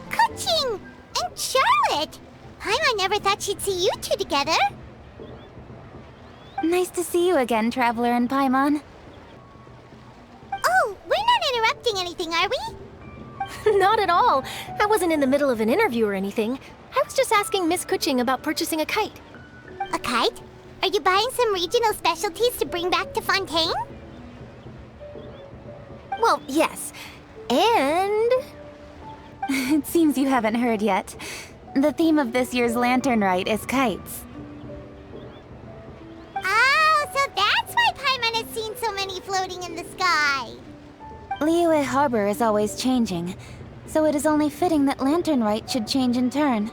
Kuching and Charlotte! I never thought she'd see you two together. Nice to see you again, Traveler and Paimon. Oh, we're not interrupting anything, are we? Not at all. I wasn't in the middle of an interview or anything. I was just asking Miss Kuching about purchasing a kite. A kite? Are you buying some regional specialties to bring back to Fontaine? Well, yes. And... It seems you haven't heard yet. The theme of this year's Lantern Rite is kites. Oh, so that's why Paimon has seen so many floating in the sky. Liyue Harbor is always changing, so it is only fitting that Lantern Rite should change in turn.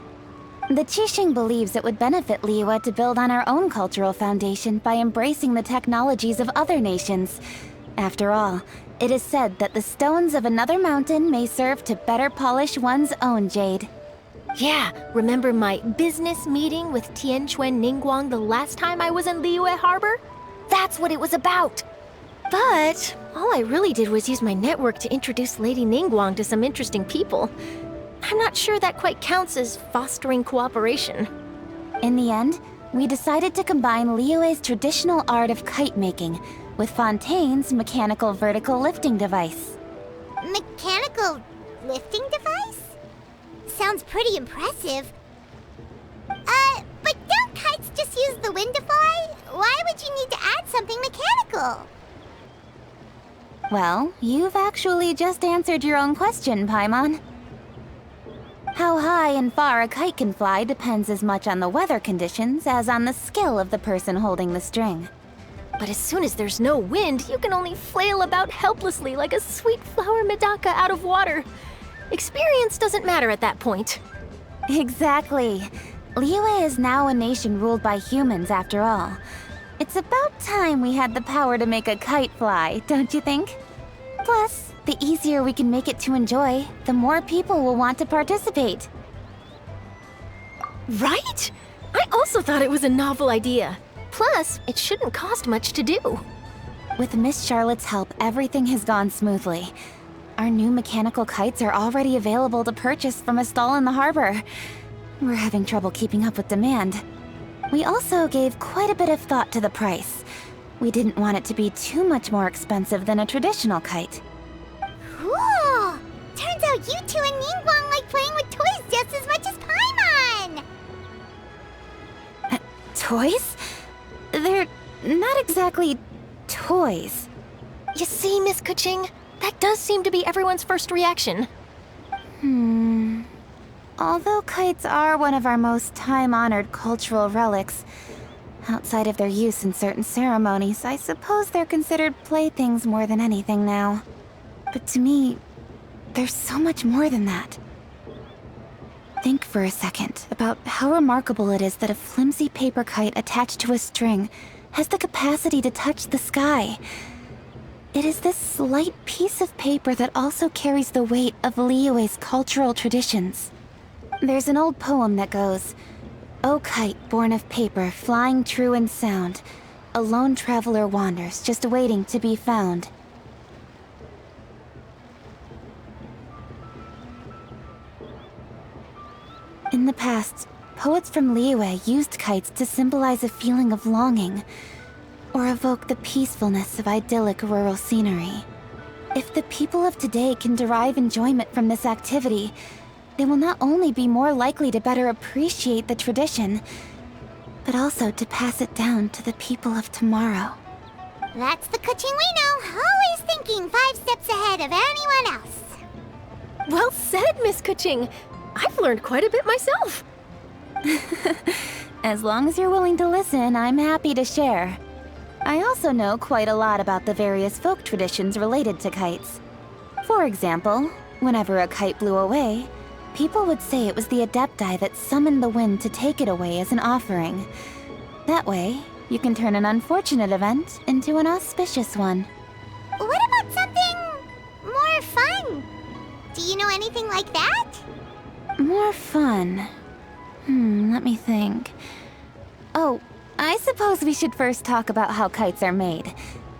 The Qixing believes it would benefit Liyue to build on our own cultural foundation by embracing the technologies of other nations. After all, it is said that the stones of another mountain may serve to better polish one's own jade. Yeah, remember my business meeting with Tianquan Ningguang the last time I was in Liyue Harbor? That's what it was about. But all I really did was use my network to introduce Lady Ningguang to some interesting people. I'm not sure that quite counts as fostering cooperation. In the end, we decided to combine Liyue's traditional art of kite making with Fontaine's mechanical vertical lifting device. Mechanical lifting device? Sounds pretty impressive. But don't kites just use the wind to fly? Why would you need to add something mechanical? Well, you've actually just answered your own question, Paimon. How high and far a kite can fly depends as much on the weather conditions as on the skill of the person holding the string. But as soon as there's no wind, you can only flail about helplessly like a sweet flower medaka out of water. Experience doesn't matter at that point. Exactly. Liyue is now a nation ruled by humans, after all. It's about time we had the power to make a kite fly, don't you think? Plus, the easier we can make it to enjoy, the more people will want to participate. Right? I also thought it was a novel idea. Plus, it shouldn't cost much to do. With Miss Charlotte's help, everything has gone smoothly. Our new mechanical kites are already available to purchase from a stall in the harbor. We're having trouble keeping up with demand. We also gave quite a bit of thought to the price. We didn't want it to be too much more expensive than a traditional kite. Cool! Turns out you two and Ningguang like playing with toys just as much as Paimon! Toys? They're not exactly toys. You see, Miss Kuching? That does seem to be everyone's first reaction. Although kites are one of our most time-honored cultural relics, outside of their use in certain ceremonies, I suppose they're considered playthings more than anything now. But to me, there's so much more than that. Think for a second about how remarkable it is that a flimsy paper kite attached to a string has the capacity to touch the sky. It is this slight piece of paper that also carries the weight of Liyue's cultural traditions. There's an old poem that goes, "O kite born of paper, flying true and sound, a lone traveler wanders, just waiting to be found." In the past, poets from Liyue used kites to symbolize a feeling of longing, or evoke the peacefulness of idyllic rural scenery. If the people of today can derive enjoyment from this activity, they will not only be more likely to better appreciate the tradition, but also to pass it down to the people of tomorrow. That's the Kuching we know, always thinking 5 steps ahead of anyone else. Well said, Miss Kuching. I've learned quite a bit myself. As long as you're willing to listen, I'm happy to share. I also know quite a lot about the various folk traditions related to kites. For example, whenever a kite blew away, people would say it was the Adepti that summoned the wind to take it away as an offering. That way, you can turn an unfortunate event into an auspicious one. What about something more fun? Do you know anything like that? More fun. Let me think. Oh, I suppose we should first talk about how kites are made.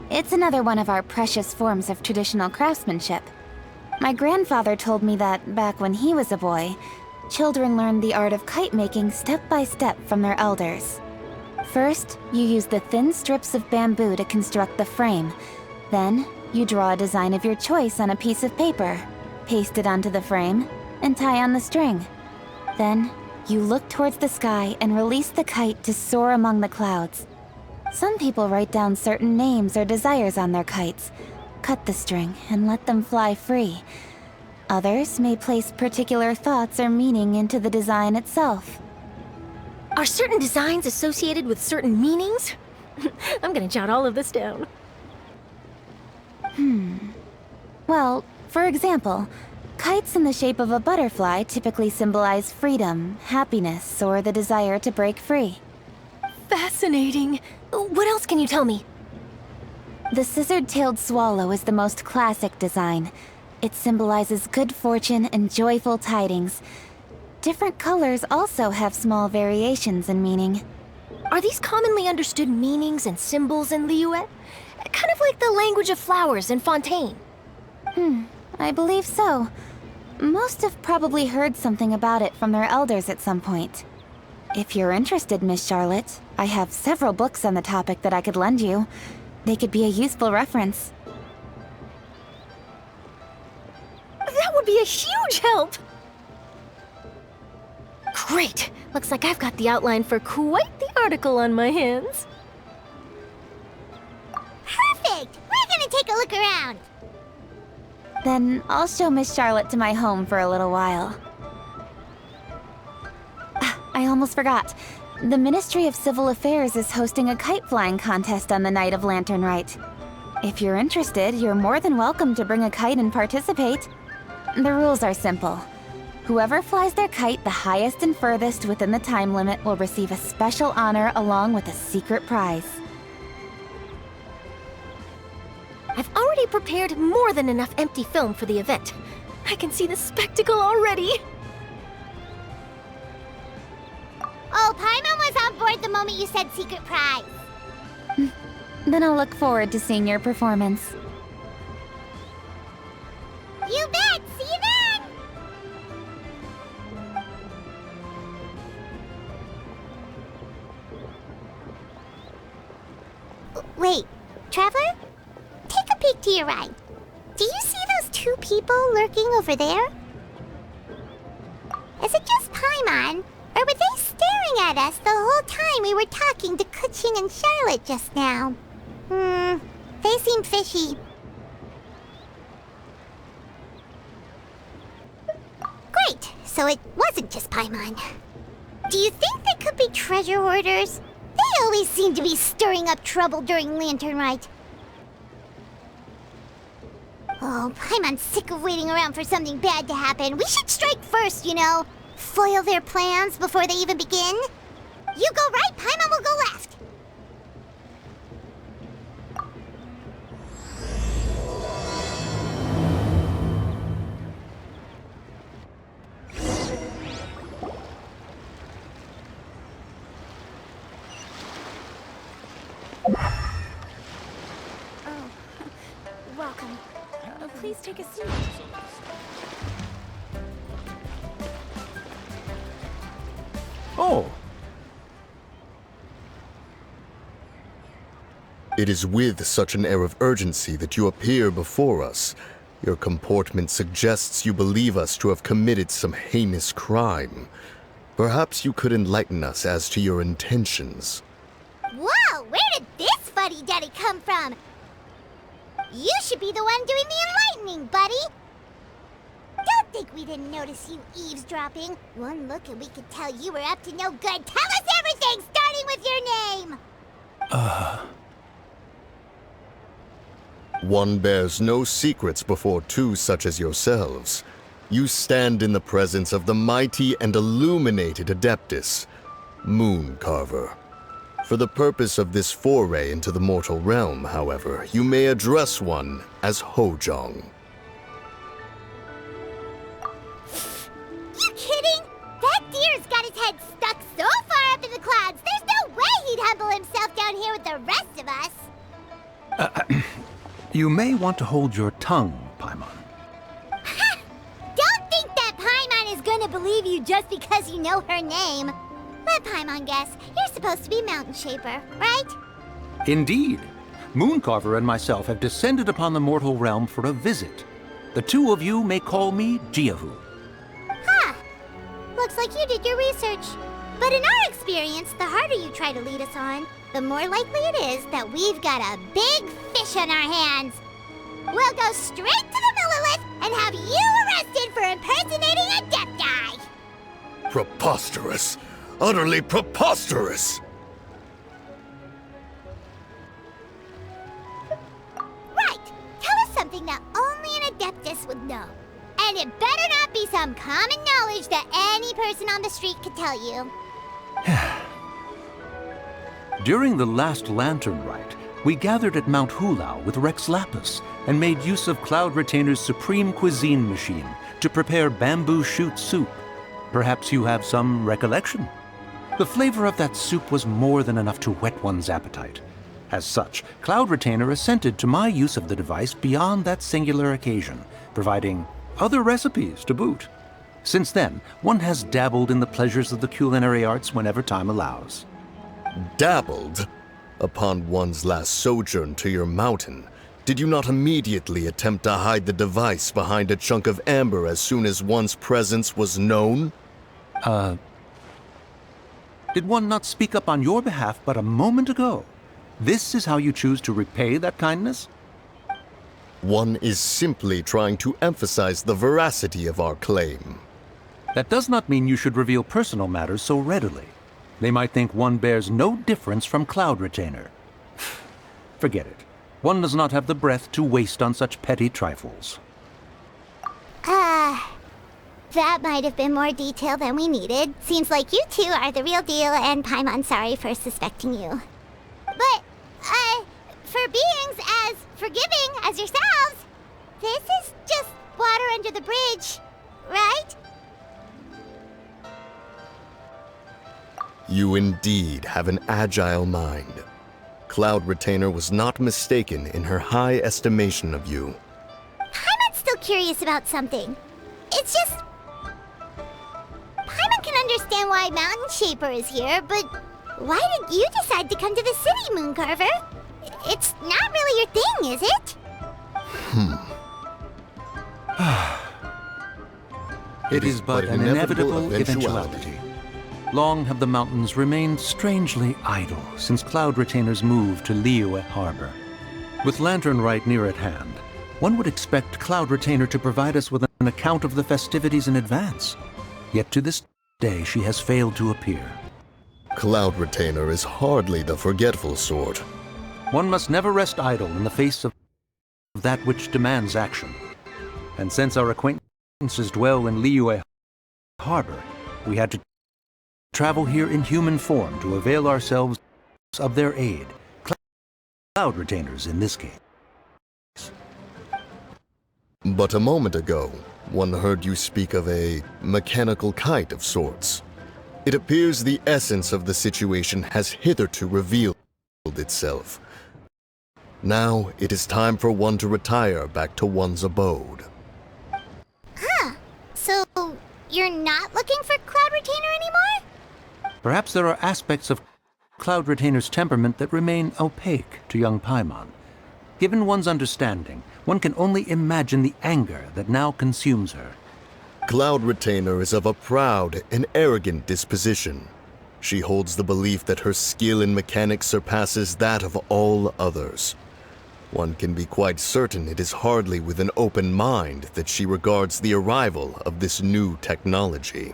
It's another one of our precious forms of traditional craftsmanship. My grandfather told me that back when he was a boy, children learned the art of kite making step by step from their elders. First, you use the thin strips of bamboo to construct the frame. Then, you draw a design of your choice on a piece of paper, paste it onto the frame, and tie on the string. Then, you look towards the sky and release the kite to soar among the clouds. Some people write down certain names or desires on their kites, cut the string, and let them fly free. Others may place particular thoughts or meaning into the design itself. Are certain designs associated with certain meanings? I'm gonna jot all of this down. Well, for example, kites in the shape of a butterfly typically symbolize freedom, happiness, or the desire to break free. Fascinating. What else can you tell me? The scissor-tailed swallow is the most classic design. It symbolizes good fortune and joyful tidings. Different colors also have small variations in meaning. Are these commonly understood meanings and symbols in Liyue? Kind of like the language of flowers in Fontaine. I believe so. Most have probably heard something about it from their elders at some point. If you're interested, Miss Charlotte, I have several books on the topic that I could lend you. They could be a useful reference. That would be a huge help! Great! Looks like I've got the outline for quite the article on my hands. Perfect! We're gonna take a look around. Then I'll show Miss Charlotte to my home for a little while. I almost forgot. The Ministry of Civil Affairs is hosting a kite flying contest on the night of Lantern Rite. If you're interested, you're more than welcome to bring a kite and participate. The rules are simple. Whoever flies their kite the highest and furthest within the time limit will receive a special honor along with a secret prize. I've already prepared more than enough empty film for the event. I can see the spectacle already. Oh, Paimon was on board the moment you said secret prize. Then I'll look forward to seeing your performance. You bet! See you then! Wait, Traveler? Take a peek to your right. Do you see those 2 people lurking over there? Is it just Paimon? Or were they staring at us the whole time we were talking to Kuching and Charlotte just now? They seem fishy. Great, so it wasn't just Paimon. Do you think they could be treasure hoarders? They always seem to be stirring up trouble during Lantern Rite. Oh, Paimon's sick of waiting around for something bad to happen. We should strike first, you know. Foil their plans before they even begin. You go right, Paimon will go left. Welcome. Please take a seat. Oh. It is with such an air of urgency that you appear before us. Your comportment suggests you believe us to have committed some heinous crime. Perhaps you could enlighten us as to your intentions. Whoa, where did this fuddy-duddy come from? You should be the one doing the enlightening, buddy. Don't think we didn't notice you eavesdropping. One look and we could tell you were up to no good. Tell us everything, starting with your name! One bears no secrets before two such as yourselves. You stand in the presence of the mighty and illuminated Adeptus, Mooncarver. For the purpose of this foray into the mortal realm, however, you may address one as Hojong. You kidding? That deer's got his head stuck so far up in the clouds, there's no way he'd humble himself down here with the rest of us. You may want to hold your tongue, Paimon. Ha! Don't think that Paimon is gonna believe you just because you know her name. Let Paimon guess. You're supposed to be Mountain Shaper, right? Indeed. Mooncarver and myself have descended upon the mortal realm for a visit. The two of you may call me Jiahu. Huh. Looks like you did your research. But in our experience, the harder you try to lead us on, the more likely it is that we've got a big fish on our hands. We'll go straight to the Millilith and have you arrested for impersonating a Adepti. Preposterous! Utterly preposterous! Right. Tell us something that only an Adeptus would know. And it better not be some common knowledge that any person on the street could tell you. During the last Lantern Rite, we gathered at Mount Hulao with Rex Lapis and made use of Cloud Retainer's supreme cuisine machine to prepare bamboo shoot soup. Perhaps you have some recollection? The flavor of that soup was more than enough to whet one's appetite. As such, Cloud Retainer assented to my use of the device beyond that singular occasion, providing other recipes to boot. Since then, one has dabbled in the pleasures of the culinary arts whenever time allows. Dabbled? Upon one's last sojourn to your mountain, did you not immediately attempt to hide the device behind a chunk of amber as soon as one's presence was known? Did one not speak up on your behalf but a moment ago? This is how you choose to repay that kindness? One is simply trying to emphasize the veracity of our claim. That does not mean you should reveal personal matters so readily. They might think one bears no difference from Cloud Retainer. Forget it. One does not have the breath to waste on such petty trifles. That might have been more detail than we needed. Seems like you two are the real deal, and Paimon sorry for suspecting you. But, for beings as forgiving as yourselves, this is just water under the bridge, right? You indeed have an agile mind. Cloud Retainer was not mistaken in her high estimation of you. Paimon's still curious about something. It's just... Paimon can understand why Mountain Shaper is here, but why did you decide to come to the city, Mooncarver? It's not really your thing, is it? It is but an inevitable eventuality. Long have the mountains remained strangely idle since Cloud Retainer's move to Liyue Harbor. With Lantern Rite near at hand, one would expect Cloud Retainer to provide us with an account of the festivities in advance. Yet to this day she has failed to appear. Cloud Retainer is hardly the forgetful sort. One must never rest idle in the face of that which demands action. And since our acquaintances dwell in Liyue Harbor, we had to travel here in human form to avail ourselves of their aid. Cloud Retainers in this case. But a moment ago, one heard you speak of a mechanical kite of sorts. It appears the essence of the situation has hitherto revealed itself. Now it is time for one to retire back to one's abode. Huh. So, you're not looking for Cloud Retainer anymore? Perhaps there are aspects of Cloud Retainer's temperament that remain opaque to young Paimon. Given one's understanding, one can only imagine the anger that now consumes her. Cloud Retainer is of a proud and arrogant disposition. She holds the belief that her skill in mechanics surpasses that of all others. One can be quite certain it is hardly with an open mind that she regards the arrival of this new technology.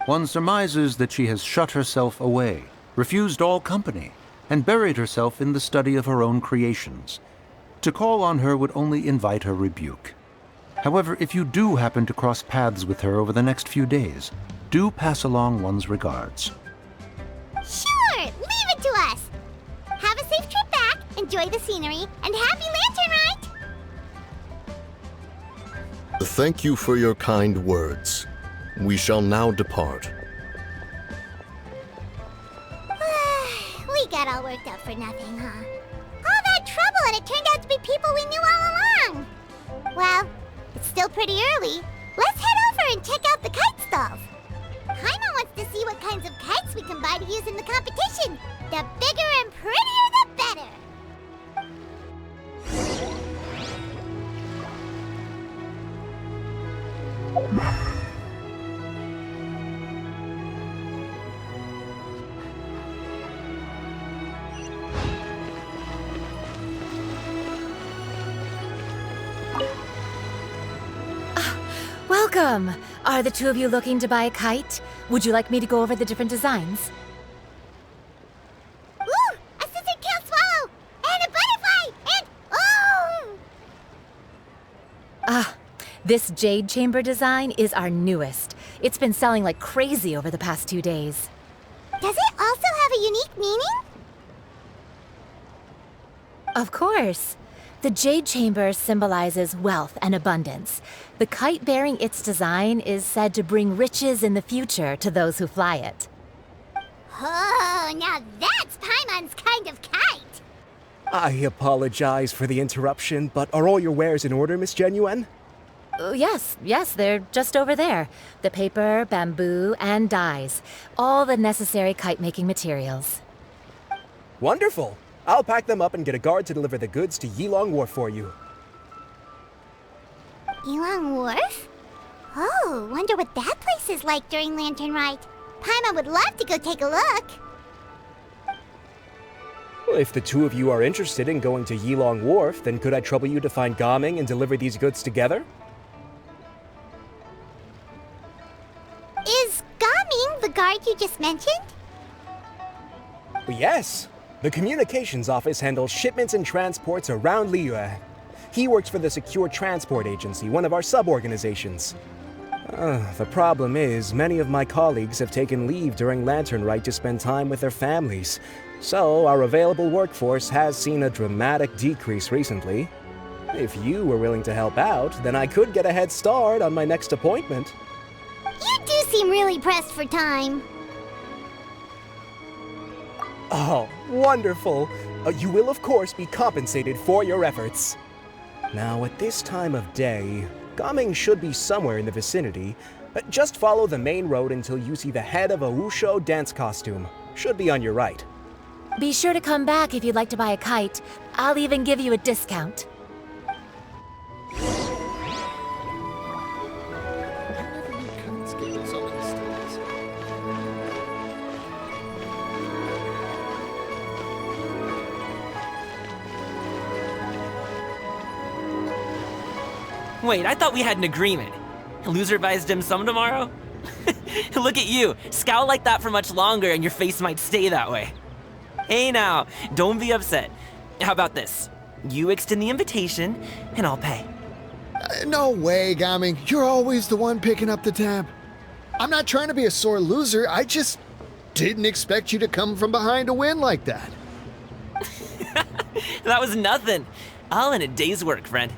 One surmises that she has shut herself away, refused all company, and buried herself in the study of her own creations. To call on her would only invite her rebuke. However, if you do happen to cross paths with her over the next few days, do pass along one's regards. Sure, leave it to us. Have a safe trip back, enjoy the scenery, and happy Lantern Rite! Thank you for your kind words. We shall now depart. We got all worked up for nothing, huh? All that trouble and it turned out to be people we knew all along! Well, it's still pretty early. Let's head over and check out the kite stalls. Paimon wants to see what kinds of kites we can buy to use in the competition. The bigger and prettier, the better! Welcome! Are the two of you looking to buy a kite? Would you like me to go over the different designs? Ooh! A scissor-tail swallow! And a butterfly! And... oh! This jade chamber design is our newest. It's been selling like crazy over the past 2 days. Does it also have a unique meaning? Of course. The jade chamber symbolizes wealth and abundance. The kite bearing its design is said to bring riches in the future to those who fly it. Oh, now that's Paimon's kind of kite! I apologize for the interruption, but are all your wares in order, Miss Genuine? Yes, they're just over there. The paper, bamboo, and dyes. All the necessary kite-making materials. Wonderful! I'll pack them up and get a guard to deliver the goods to Yilong Wharf for you. Yilong Wharf? Oh, wonder what that place is like during Lantern Rite. Paimon would love to go take a look. Well, if the two of you are interested in going to Yilong Wharf, then could I trouble you to find Gaming and deliver these goods together? Is Gaming the guard you just mentioned? Well, yes. The communications office handles shipments and transports around Liyue. He works for the Secure Transport Agency, one of our sub-organizations. The problem is, many of my colleagues have taken leave during Lantern Rite to spend time with their families. So, our available workforce has seen a dramatic decrease recently. If you were willing to help out, then I could get a head start on my next appointment. You do seem really pressed for time. Oh, wonderful! You will, of course, be compensated for your efforts. Now, at this time of day, Gaming should be somewhere in the vicinity. Just follow the main road until you see the head of a Wushu dance costume. Should be on your right. Be sure to come back if you'd like to buy a kite. I'll even give you a discount. Wait, I thought we had an agreement. Loser buys dim sum tomorrow? Look at you, scowl like that for much longer and your face might stay that way. Hey now, don't be upset. How about this? You extend the invitation, and I'll pay. No way, Gaming. You're always the one picking up the tab. I'm not trying to be a sore loser. I just didn't expect you to come from behind to win like that. That was nothing. All in a day's work, friend.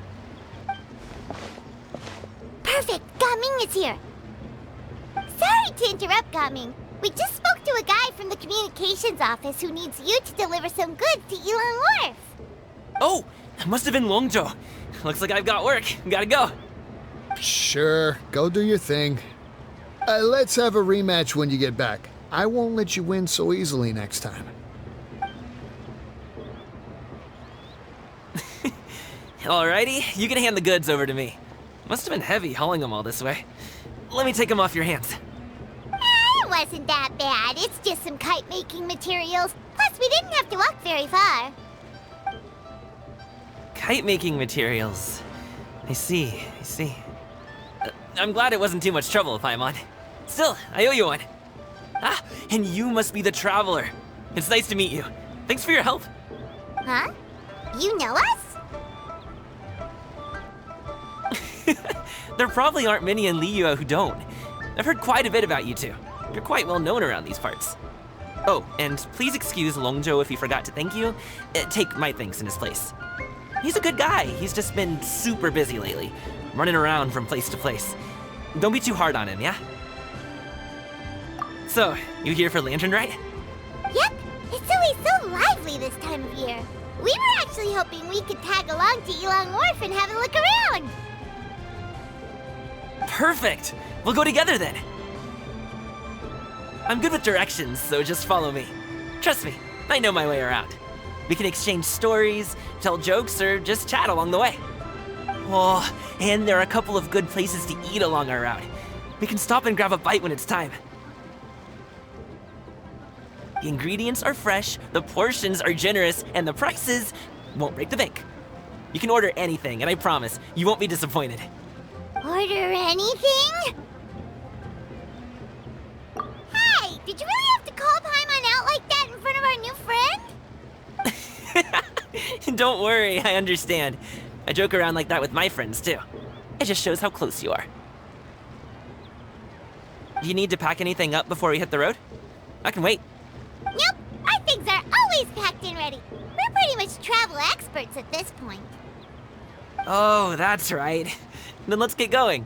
Perfect, Gaming is here. Sorry to interrupt, Gaming. We just spoke to a guy from the communications office who needs you to deliver some goods to Yilong Wharf. Oh, that must have been Longzhou. Looks like I've got work. Gotta go. Sure, go do your thing. Let's have a rematch when you get back. I won't let you win so easily next time. Alrighty, you can hand the goods over to me. Must have been heavy hauling them all this way. Let me take them off your hands. It wasn't that bad. It's just some kite-making materials. Plus, we didn't have to walk very far. Kite-making materials. I see. I'm glad it wasn't too much trouble, Paimon. Still, I owe you one. Ah, and you must be the traveler. It's nice to meet you. Thanks for your help. Huh? You know us? There probably aren't many in Liyue who don't. I've heard quite a bit about you two. You're quite well known around these parts. Oh, and please excuse Longzhou if he forgot to thank you. Take my thanks in his place. He's a good guy. He's just been super busy lately, running around from place to place. Don't be too hard on him, yeah? So, you here for Lantern Rite? Yep. It's always so lively this time of year. We were actually hoping we could tag along to Elong Wharf and have a look around. Perfect! We'll go together then. I'm good with directions, so just follow me. Trust me, I know my way around. We can exchange stories, tell jokes, or just chat along the way. Oh, and there are a couple of good places to eat along our route. We can stop and grab a bite when it's time. The ingredients are fresh, the portions are generous, and the prices won't break the bank. You can order anything, and I promise, you won't be disappointed. Order anything? Hey, did you really have to call Paimon out like that in front of our new friend? Don't worry, I understand. I joke around like that with my friends, too. It just shows how close you are. Do you need to pack anything up before we hit the road? I can wait. Nope, our things are always packed and ready. We're pretty much travel experts at this point. Oh, that's right. Then let's get going.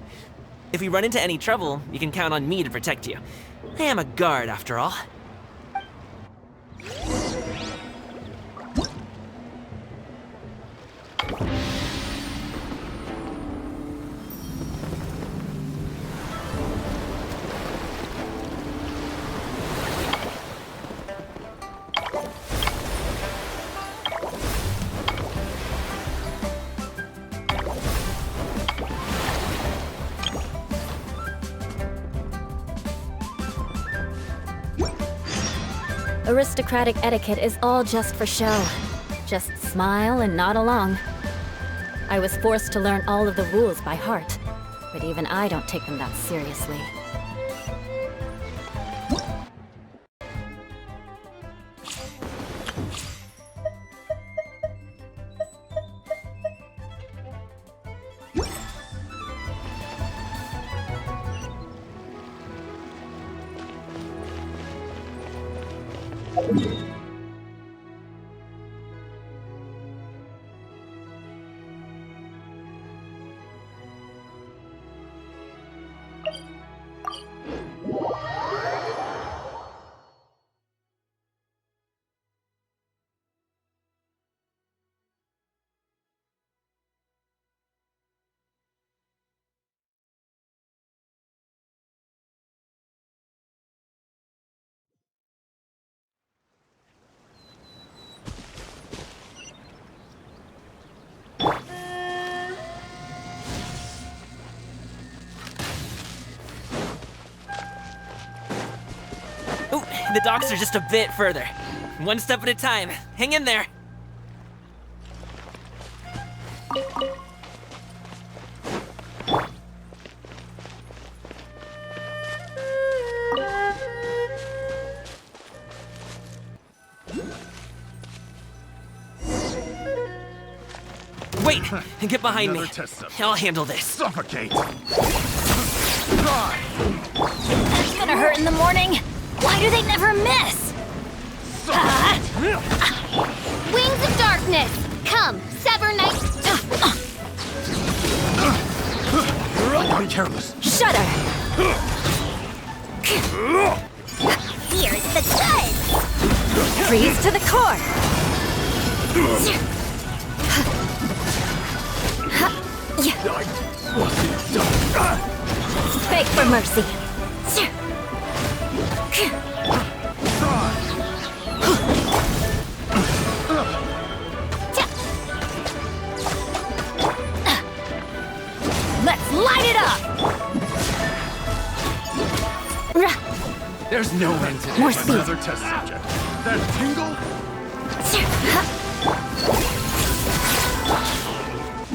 If we run into any trouble, you can count on me to protect you. I am a guard, after all. Aristocratic etiquette is all just for show. Just smile and nod along. I was forced to learn all of the rules by heart, but even I don't take them that seriously. Oh, the docks are just a bit further. One step at a time. Hang in there. Wait! Get behind me. I'll handle this. Suffocate! That's gonna hurt in the morning. Why do they never miss? Wings of darkness! Come, sever night. Be careless. Shudder! Here's the goods! Freeze to the core! Beg for mercy. Let's light it up! There's no end to More this. speed. Another test subject. That tingle?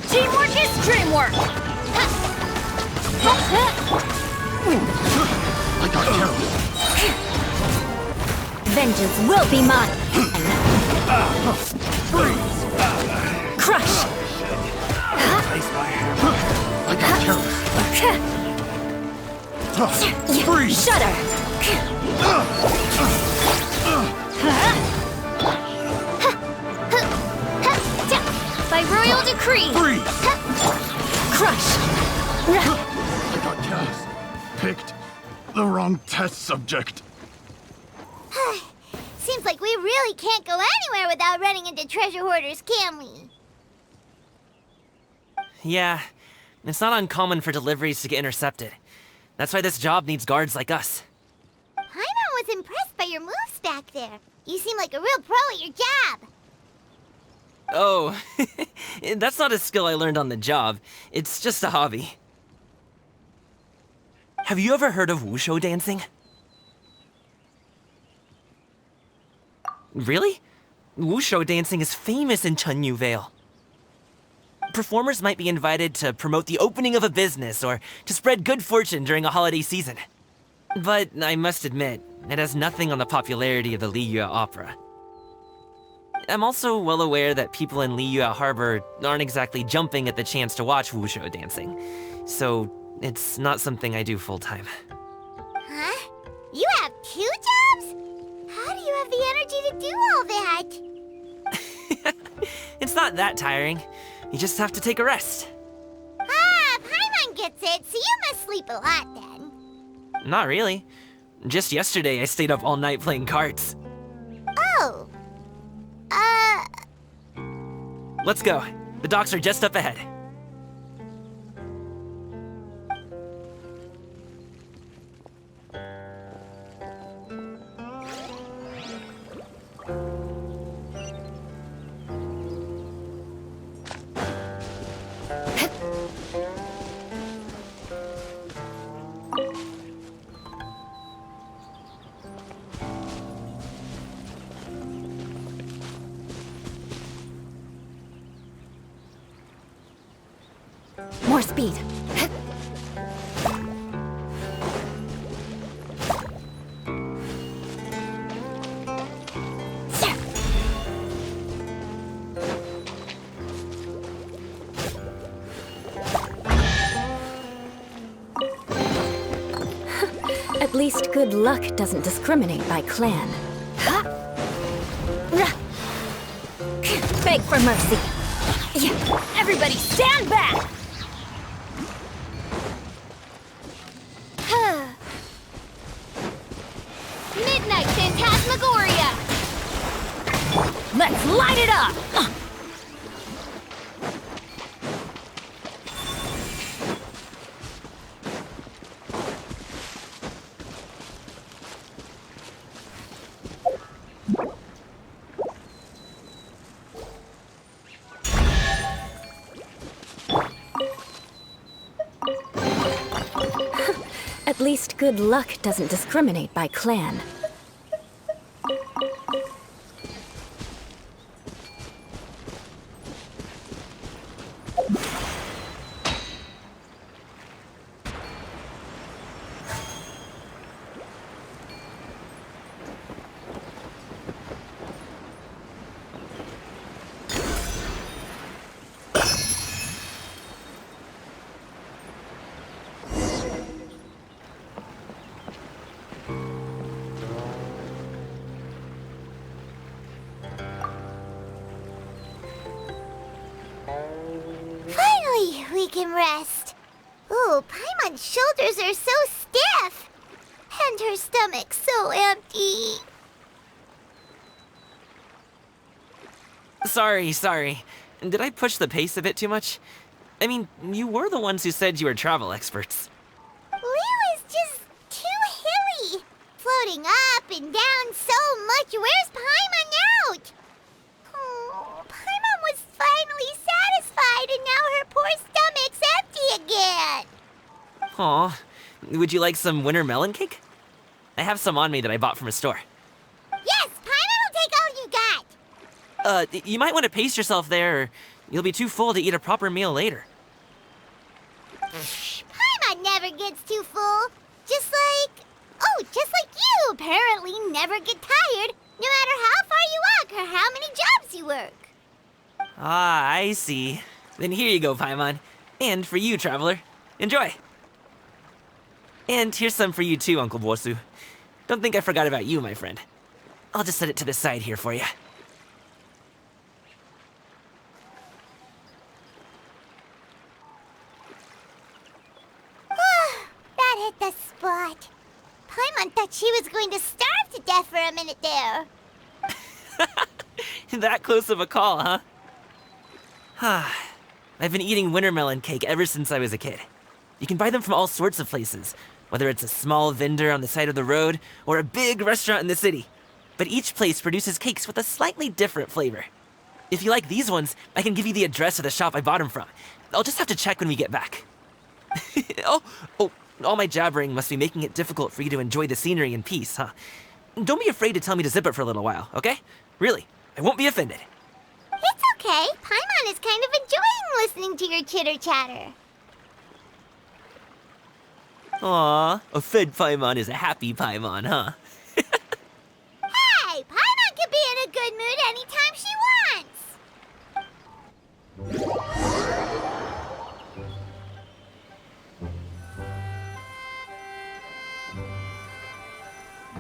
Teamwork is dreamwork! I got careless. Vengeance will be mine! Freeze! Crush! Place my hammer. I got careless. Freeze! Shudder! By royal decree! Freeze! Crush! I got careless. Picked the wrong test subject. Seems like we really can't go anywhere without running into treasure hoarders, can we? Yeah, it's not uncommon for deliveries to get intercepted. That's why this job needs guards like us. Paimon was impressed by your moves back there. You seem like a real pro at your job. Oh, that's not a skill I learned on the job. It's just a hobby. Have you ever heard of wushu dancing? Really? Wushu dancing is famous in Chunyu Vale. Performers might be invited to promote the opening of a business or to spread good fortune during a holiday season. But I must admit, it has nothing on the popularity of the Liyue Opera. I'm also well aware that people in Liyue Harbor aren't exactly jumping at the chance to watch wushu dancing, so it's not something I do full-time. Huh? You have 2 jobs? How do you have the energy to do all that? It's not that tiring. You just have to take a rest. Ah, Paimon gets it, so you must sleep a lot then. Not really. Just yesterday, I stayed up all night playing cards. Oh. Let's go. The docks are just up ahead. More speed! At least good luck doesn't discriminate by clan. Beg for mercy! Everybody stand back! Midnight Phantasmagoria! Let's light it up! At least good luck doesn't discriminate by clan. Finally, we can rest. Ooh, Paimon's shoulders are so stiff. And her stomach so empty. Sorry. Did I push the pace a bit too much? I mean, you were the ones who said you were travel experts. Liyue is just too hilly. Floating up and down so much. Where's Paimon out? Oh, Paimon was finally satisfied and now her poor stomach's empty again. Aw, would you like some winter melon cake? I have some on me that I bought from a store. Yes, Paimon will take all you got. You might want to pace yourself there, or you'll be too full to eat a proper meal later. Paimon never gets too full. Just like you apparently never get tired, no matter how far you walk or how many jobs you work. Ah, I see. Then here you go, Paimon. And for you, traveler. Enjoy. And here's some for you too, Uncle Bosu. Don't think I forgot about you, my friend. I'll just set it to the side here for you. That hit the spot. Paimon thought she was going to starve to death for a minute there. That close of a call, huh? I've been eating winter melon cake ever since I was a kid. You can buy them from all sorts of places, whether it's a small vendor on the side of the road or a big restaurant in the city. But each place produces cakes with a slightly different flavor. If you like these ones, I can give you the address of the shop I bought them from. I'll just have to check when we get back. Oh, all my jabbering must be making it difficult for you to enjoy the scenery in peace, huh? Don't be afraid to tell me to zip it for a little while, okay? Really, I won't be offended. It's okay. Paimon is kind of enjoying listening to your chitter-chatter. Aw, a fed Paimon is a happy Paimon, huh? Hey, Paimon can be in a good mood anytime she wants.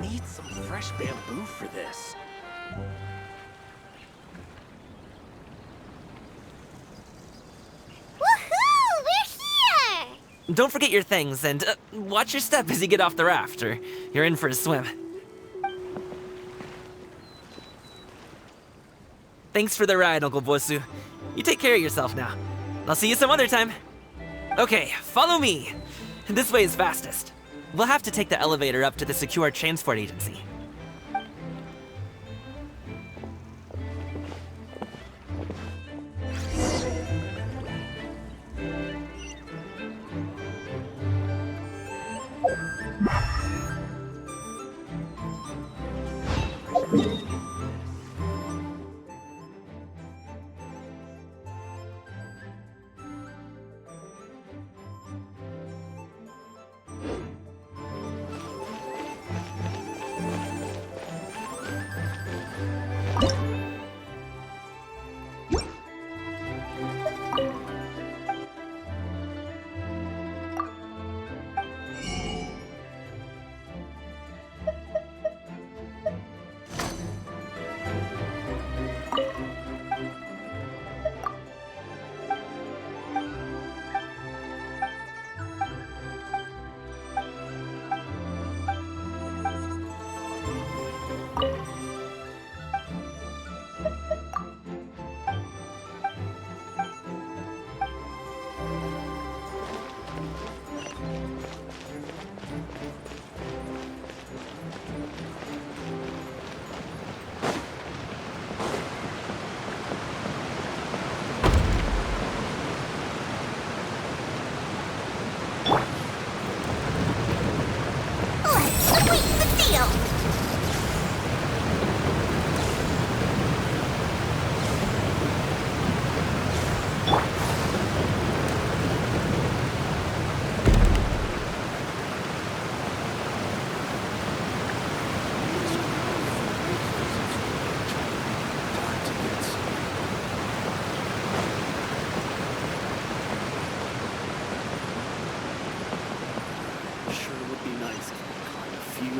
Need some fresh bamboo for this. Woohoo! We're here! Don't forget your things, and watch your step as you get off the raft, or you're in for a swim. Thanks for the ride, Uncle Bosu. You take care of yourself now. I'll see you some other time. Okay, follow me. This way is fastest. We'll have to take the elevator up to the secure transport agency.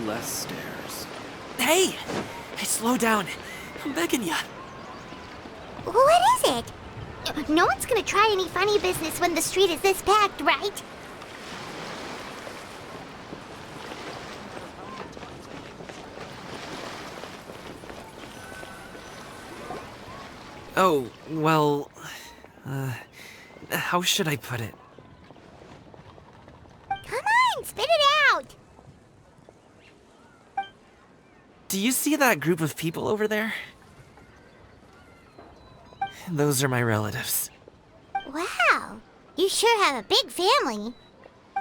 Less stairs. Hey! Slow down. I'm begging ya. What is it? No one's gonna try any funny business when the street is this packed, right? Oh, well... how should I put it? Come on, spit it out! Do you see that group of people over there? Those are my relatives. Wow, you sure have a big family.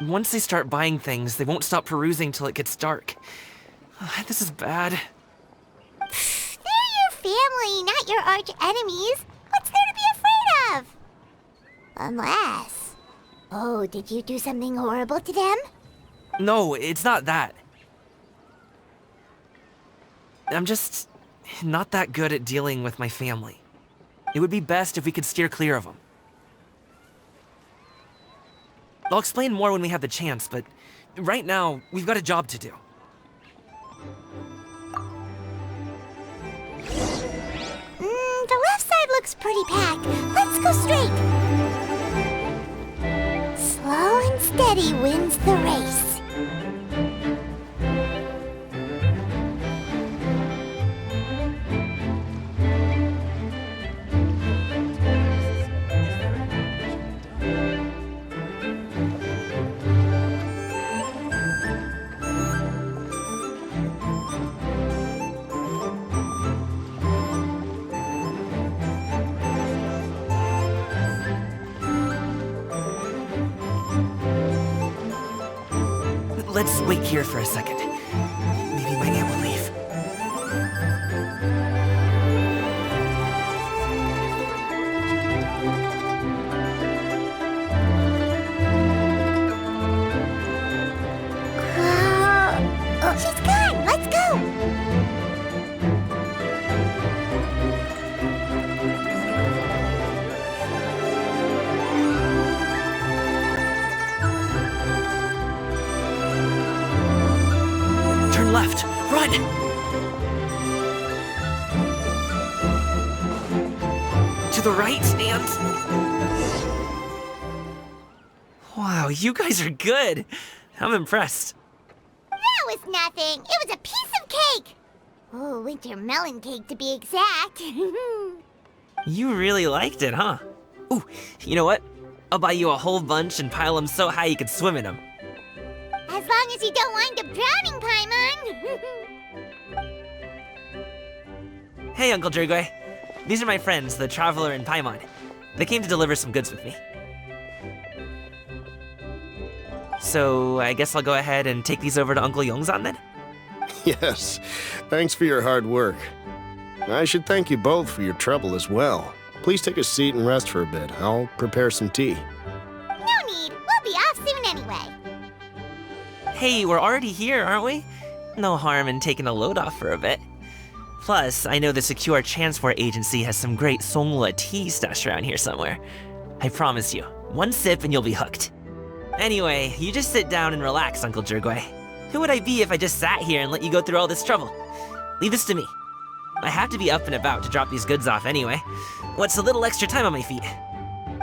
Once they start buying things, they won't stop perusing till it gets dark. This is bad. They're your family, not your arch enemies. What's there to be afraid of? Unless... Oh, did you do something horrible to them? No, it's not that. I'm just not that good at dealing with my family. It would be best if we could steer clear of them. I'll explain more when we have the chance, but right now, we've got a job to do. The left side looks pretty packed. Let's go straight. Slow and steady wins the race. Let's wait here for a second. Maybe my aunt will leave. Oh, she's gone. Let's go. Turn left. Run! To the right, and... Wow, you guys are good. I'm impressed. That was nothing. It was a piece of cake. Oh, winter melon cake to be exact. You really liked it, huh? Ooh, you know what? I'll buy you a whole bunch and pile them so high you could swim in them. As long as you don't wind up drowning, Paimon. Hey, Uncle Jirgwe. These are my friends, the Traveler and Paimon. They came to deliver some goods with me. So, I guess I'll go ahead and take these over to Uncle Yongzan then? Yes, thanks for your hard work. I should thank you both for your trouble as well. Please take a seat and rest for a bit. I'll prepare some tea. No need. We'll be off soon anyway. Hey, we're already here, aren't we? No harm in taking a load off for a bit. Plus, I know the Secure Transport Agency has some great Songhua tea stashed around here somewhere. I promise you, one sip and you'll be hooked. Anyway, you just sit down and relax, Uncle Jirgwe. Who would I be if I just sat here and let you go through all this trouble? Leave this to me. I have to be up and about to drop these goods off anyway. What's a little extra time on my feet?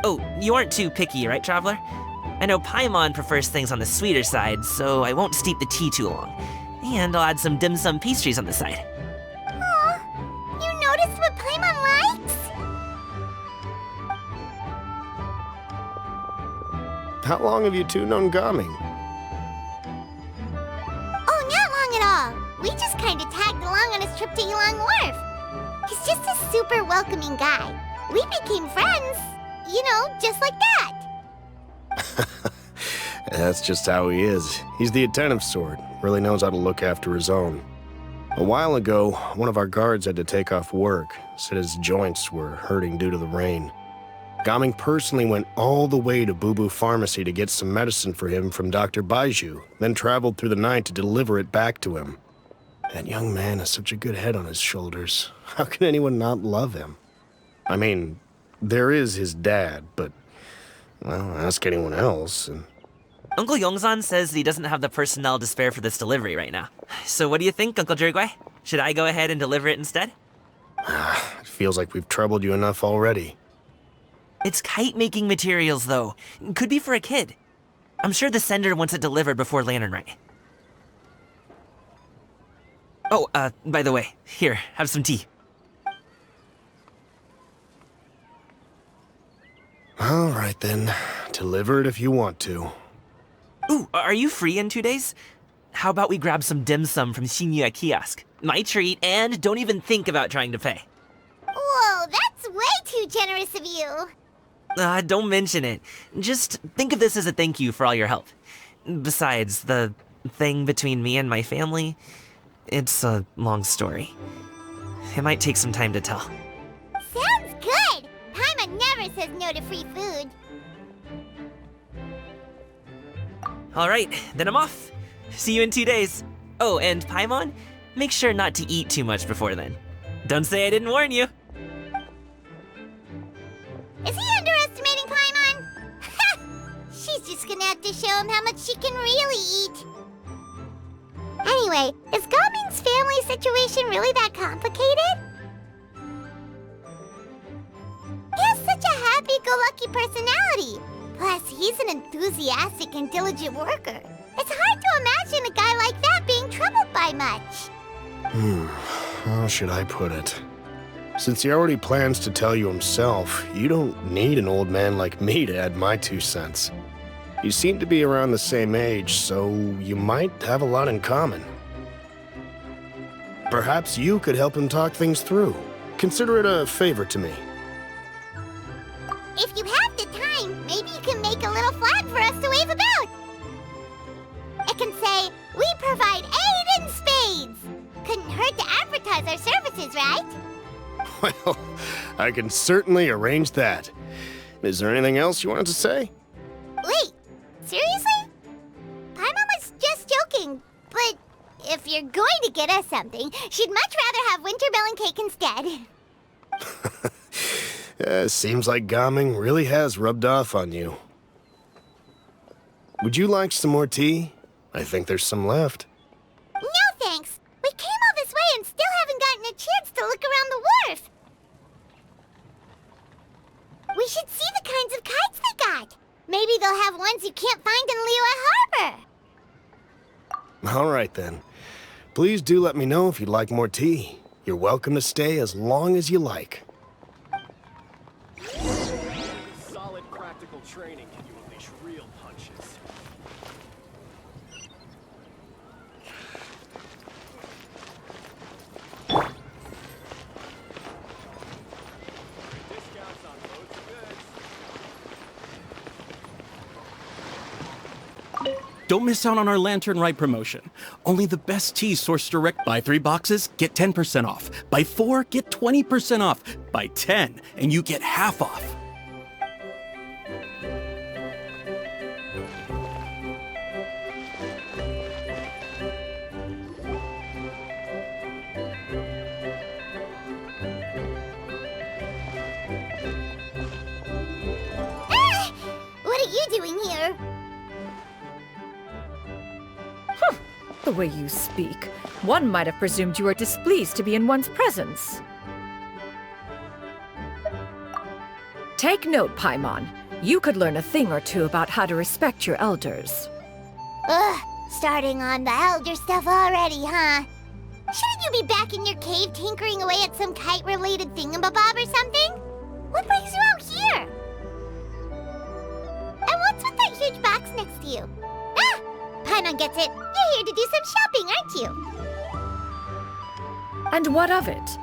Oh, you aren't too picky, right, Traveler? I know Paimon prefers things on the sweeter side, so I won't steep the tea too long. And I'll add some dim sum pastries on the side. Aw, you noticed what Paimon likes? How long have you two known Gaming? Oh, not long at all. We just kind of tagged along on his trip to Ylang Wharf. He's just a super welcoming guy. We became friends, you know, just like that. That's just how he is. He's the attentive sort, really knows how to look after his own. A while ago, one of our guards had to take off work, said his joints were hurting due to the rain. Gaming personally went all the way to Boo Boo Pharmacy to get some medicine for him from Dr. Baiju, then traveled through the night to deliver it back to him. That young man has such a good head on his shoulders. How can anyone not love him? I mean, there is his dad, but, well, ask anyone else, and... Uncle Yongzan says that he doesn't have the personnel to spare for this delivery right now. So what do you think, Uncle Jirgwe? Should I go ahead and deliver it instead? It feels like we've troubled you enough already. It's kite-making materials, though. Could be for a kid. I'm sure the sender wants it delivered before Lantern Rite. Oh, by the way, here, have some tea. All right, then. Deliver it if you want to. Ooh, are you free in 2 days? How about we grab some dim sum from Shinya Kiosk? My treat, and don't even think about trying to pay. Whoa, that's way too generous of you. Don't mention it. Just think of this as a thank you for all your help. Besides, the thing between me and my family, it's a long story. It might take some time to tell. Sounds good! Paimon never says no to free food. Alright, then I'm off. See you in 2 days. Oh, and Paimon, make sure not to eat too much before then. Don't say I didn't warn you. Is he underestimating Paimon? She's just gonna have to show him how much she can really eat. Anyway, is Gaming's family situation really that complicated? He has such a happy-go-lucky personality. Plus, he's an enthusiastic and diligent worker. It's hard to imagine a guy like that being troubled by much. How should I put it? Since he already plans to tell you himself, you don't need an old man like me to add my 2 cents. You seem to be around the same age, so you might have a lot in common. Perhaps you could help him talk things through. Consider it a favor to me. If you have the time, maybe you can make a little flag for us to wave about. It can say, "We provide aid in spades." Couldn't hurt to advertise our services, right? Well, I can certainly arrange that. Is there anything else you wanted to say? Wait, seriously? Paimon was just joking, but if you're going to get us something, she'd much rather have wintermelon cake instead. Seems like Gaming really has rubbed off on you. Would you like some more tea? I think there's some left. No thanks. We came all this way and still haven't gotten a chance to look around the wharf. We should see the kinds of kites they got. Maybe they'll have ones you can't find in Liyue Harbor. All right, then. Please do let me know if you'd like more tea. You're welcome to stay as long as you like. Solid practical training can you unleash real punches. Discounts on loads of goods. Don't miss out on our Lantern Rite promotion. Only the best tea sourced direct. Buy 3 boxes, get 10% off. Buy 4, get 20% off. Buy 10, and you get half off. What are you doing here? The way you speak, one might have presumed you were displeased to be in one's presence. Take note, Paimon. You could learn a thing or two about how to respect your elders. Ugh, starting on the elder stuff already, huh? Shouldn't you be back in your cave tinkering away at some kite-related thingamabob or something? What brings you out here? And what's with that huge box next to you? Ah! Paimon gets it. You're here to do some shopping, aren't you? And what of it?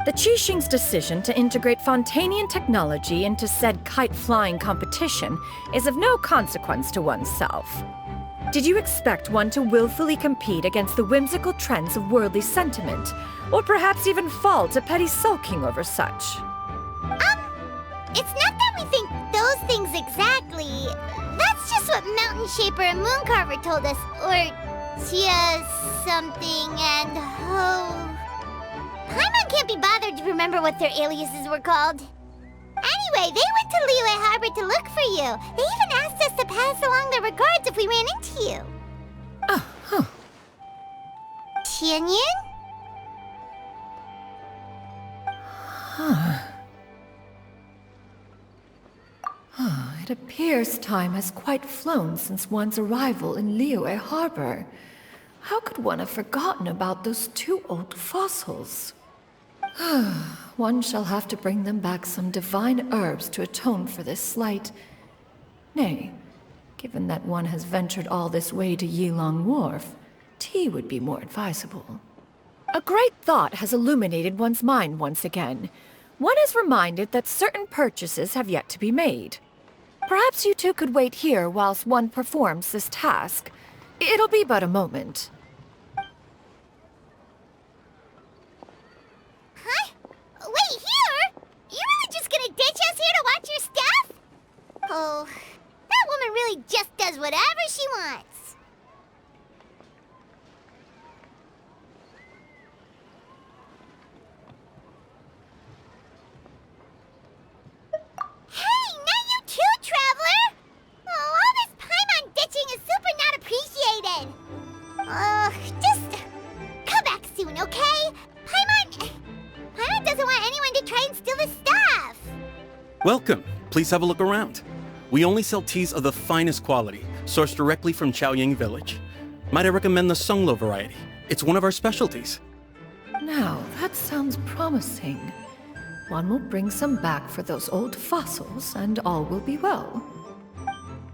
The Qixing's decision to integrate Fontanian technology into said kite-flying competition is of no consequence to oneself. Did you expect one to willfully compete against the whimsical trends of worldly sentiment, or perhaps even fall to petty sulking over such? It's not that we think those things exactly. That's just what Mountain Shaper and Mooncarver told us, or Tia something and Ho. Paimon can't be bothered to remember what their aliases were called. Anyway, they went to Liyue Harbor to look for you. They even asked us to pass along their regards if we ran into you. Oh, huh. Tianyin? It appears time has quite flown since one's arrival in Liyue Harbor. How could one have forgotten about those 2 old fossils? One shall have to bring them back some divine herbs to atone for this slight. Nay, given that one has ventured all this way to Yilong Wharf, tea would be more advisable. A great thought has illuminated one's mind once again. One is reminded that certain purchases have yet to be made. Perhaps you two could wait here whilst one performs this task. It'll be but a moment. Huh? Wait, here? You really just gonna ditch us here to watch your stuff? Oh, that woman really just does whatever she wants. Hey, not you too, Traveler! Oh, all this Paimon ditching is super not appreciated. Just come back soon, okay? Paimon doesn't want anyone to try and steal his stuff. Welcome. Please have a look around. We only sell teas of the finest quality, sourced directly from Chaoying Village. Might I recommend the Sunglo variety? It's one of our specialties. Now, that sounds promising. One will bring some back for those old fossils, and all will be well.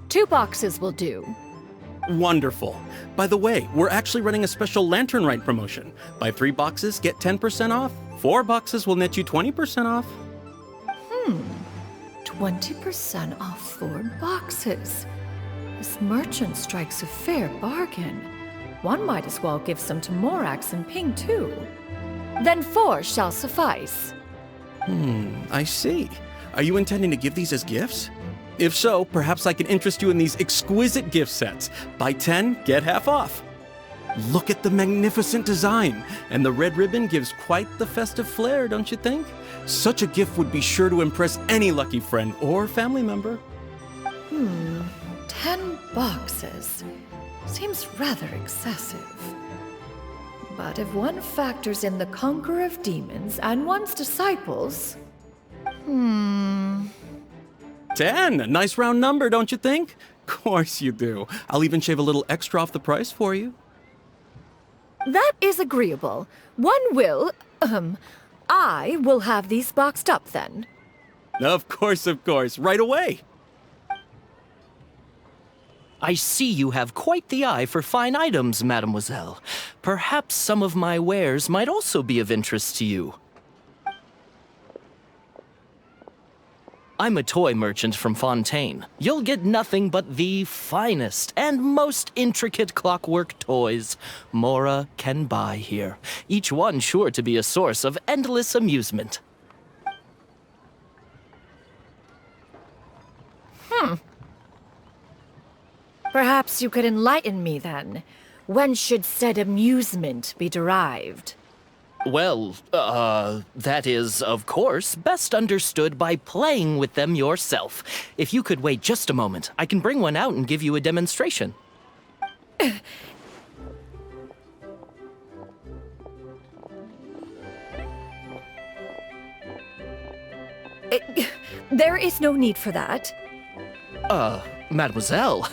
2 boxes will do. Wonderful. By the way, we're actually running a special Lantern Rite promotion. Buy 3 boxes, get 10% off. 4 boxes will net you 20% off. 20% off 4 boxes. This merchant strikes a fair bargain. One might as well give some to Morax and Ping too. Then 4 shall suffice. I see. Are you intending to give these as gifts? If so, perhaps I can interest you in these exquisite gift sets. Buy 10, get half off. Look at the magnificent design, and the red ribbon gives quite the festive flair, don't you think? Such a gift would be sure to impress any lucky friend or family member. 10 boxes. Seems rather excessive. But if one factors in the Conqueror of Demons and one's disciples... 10! A nice round number, don't you think? Course you do. I'll even shave a little extra off the price for you. That is agreeable. I will have these boxed up then. Of course, right away. I see you have quite the eye for fine items, mademoiselle. Perhaps some of my wares might also be of interest to you. I'm a toy merchant from Fontaine. You'll get nothing but the finest and most intricate clockwork toys Mora can buy here. Each one sure to be a source of endless amusement. Perhaps you could enlighten me then. When should said amusement be derived? Well, that is, of course, best understood by playing with them yourself. If you could wait just a moment, I can bring one out and give you a demonstration. There is no need for that. Mademoiselle.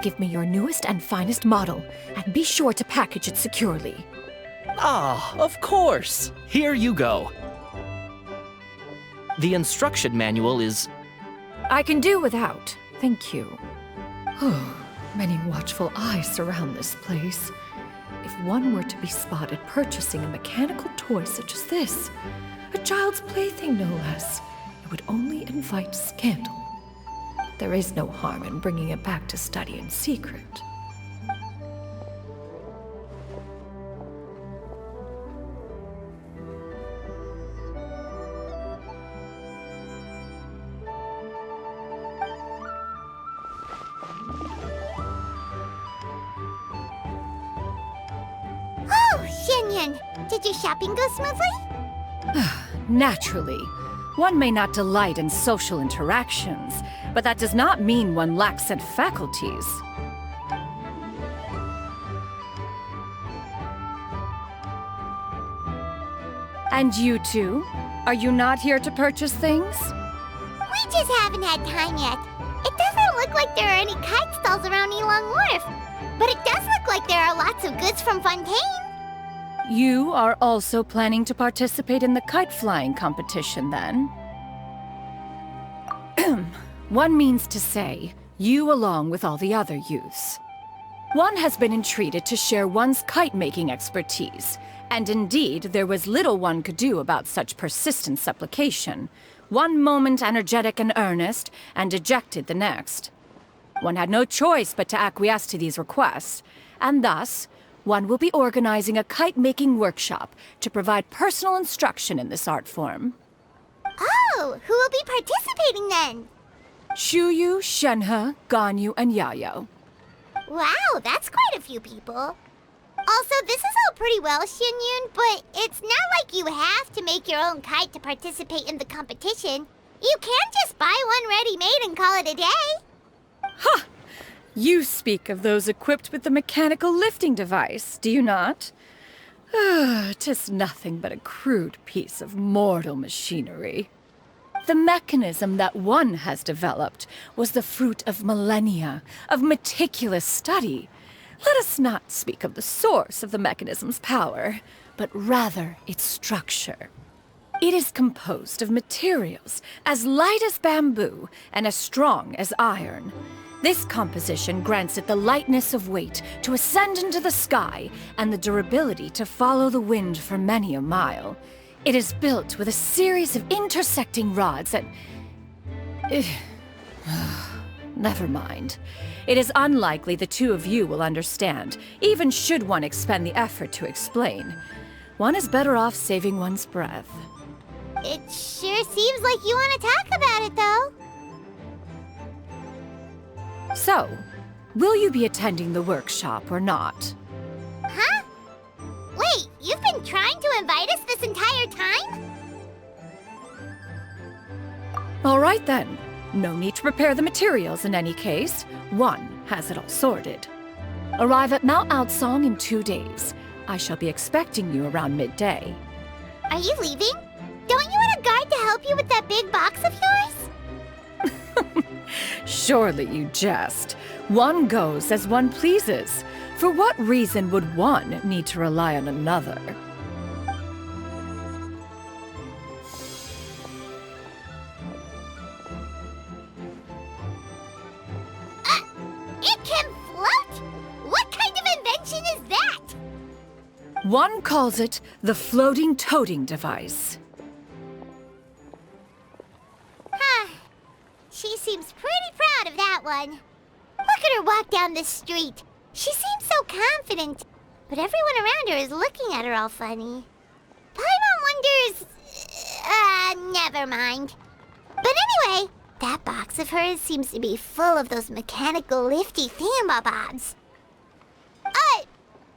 Give me your newest and finest model, and be sure to package it securely. Ah, of course. Here you go. The instruction manual is... I can do without, thank you. Many watchful eyes surround this place. If one were to be spotted purchasing a mechanical toy such as this, a child's plaything no less, it would only invite scandal. There is no harm in bringing it back to study in secret. Did your shopping go smoothly? Naturally. One may not delight in social interactions, but that does not mean one lacks said faculties. And you two? Are you not here to purchase things? We just haven't had time yet. It doesn't look like there are any kite stalls around Elong Wharf, but it does look like there are lots of goods from Fontaine. You are also planning to participate in the kite flying competition, then? One means to say, you along with all the other youths. One has been entreated to share one's kite-making expertise, and indeed, there was little one could do about such persistent supplication. one moment energetic and earnest, and dejected the next. One had no choice but to acquiesce to these requests, and thus, one will be organizing a kite-making workshop to provide personal instruction in this art form. Oh, who will be participating then? Shuyu, Shenhe, Ganyu, and Yayo. Wow, that's quite a few people. Also, this is all pretty well, Xianyun, but it's not like you have to make your own kite to participate in the competition. You can just buy one ready-made and call it a day. Ha! You speak of those equipped with the mechanical lifting device, do you not? 'Tis nothing but a crude piece of mortal machinery. The mechanism that one has developed was the fruit of millennia of meticulous study. Let us not speak of the source of the mechanism's power, but rather its structure. It is composed of materials as light as bamboo and as strong as iron. This composition grants it the lightness of weight to ascend into the sky and the durability to follow the wind for many a mile. It is built with a series of intersecting rods and... Never mind. It is unlikely the two of you will understand, even should one expend the effort to explain. One is better off saving one's breath. It sure seems like you want to talk about it, though. So, will you be attending the workshop or not? Huh? Wait, you've been trying to invite us this entire time? All right then. No need to prepare the materials in any case. One has it all sorted. Arrive at Mount Outsong in 2 days. I shall be expecting you around midday. Are you leaving? Don't you want a guard to help you with that big box of yours? Surely you jest. One goes as one pleases. For what reason would one need to rely on another? It can float? What kind of invention is that? One calls it the floating toting device. Huh. She seems pretty proud of that one. Look at her walk down the street. She seems so confident, but everyone around her is looking at her all funny. Paimon wonders... never mind. But anyway, that box of hers seems to be full of those mechanical lifty thingamabobs.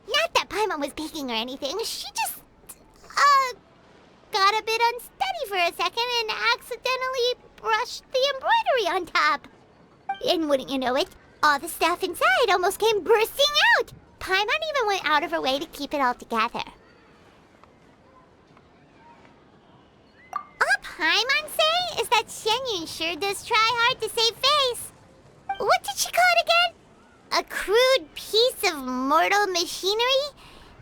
Not that Paimon was peeking or anything. She just, got a bit unsteady for a second and accidentally brushed the embroidery on top. And wouldn't you know it, all the stuff inside almost came bursting out. Paimon even went out of her way to keep it all together. All Paimon say is that Xianyun sure does try hard to save face. What did she call it again? A crude piece of mortal machinery?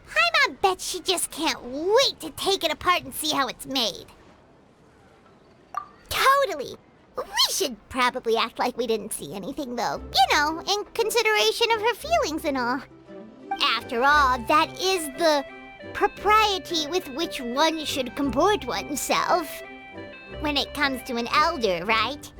Paimon bets she just can't wait to take it apart and see how it's made. Totally. We should probably act like we didn't see anything, though. You know, in consideration of her feelings and all. After all, that is the propriety with which one should comport oneself. When it comes to an elder, right?